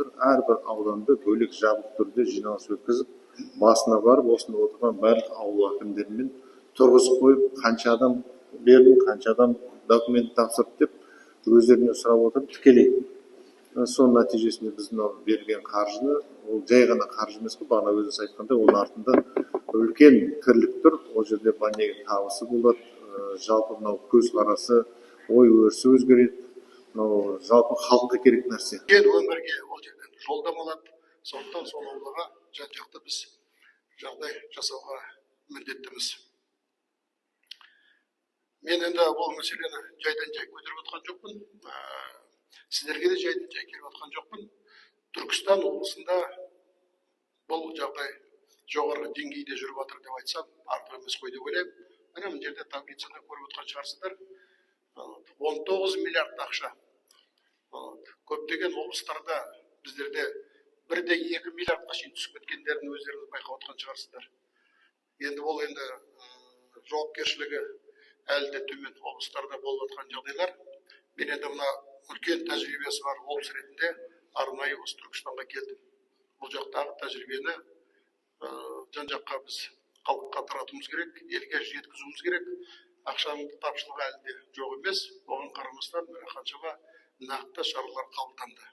отыр. Әрбір ауданды бөлек жабық түрде жиналыс өткізіп, басына барып, осында отырған барлық ауыл әкімдерімен тұрғызып қойып, қанша адам берді, қанша адам документ тапсырды деп өздеріне сұрап отырып тікелей. Соның нәтижесінде біз мынау берген қаржыны, ол жай ғана қаржы емес қой, бағана өзіңіз айтқандай, оның артында үлкен тірлік тұр. Ол жерде баннеге табысы болады, жалпы мынау көзқарасы, ой өрісі өзгереді. Мынау жалпы халыққа керек нәрсе. Өмірге ол жерден жолдама алады. Сондықтан сол аулаға жан-жақты біз жағдай жасауға міндеттіміз. Мен енді бұл мәселені жайдан жай көтеріп отқан жоқпын. Сіздерге де жайдан жай келіп отқан жоқпын. Түркістан облысында бұл жағдай жоғары деңгейде жүріп жатыр деп айтсам, артық емес қой деп ойлаймын. Мына мына жерде таблицаны көріп отқан шығарсыздар. 19 миллиард ақша. Көптеген облыстарда біздерде 1,2 миллиардқа шейін түсіп кеткендерін өздеріңіз байқап отқан шығарсыздар. Енді бұл енді жауапкершілігі әлі де төмен облыстарда болып жатқан жағдайлар. Мен енді мына үлкен тәжірибесі бар облыс ретінде арнайы осы Түркістанға келдім. Бұл жақтағы тәжірибені жан-жаққа біз халыққа таратуымыз керек, елге жеткізуіміз керек. Ақшаның тапшылығы әлі де жоқ емес. Оған қарамастан қаншама нақты шаралар қабылданды.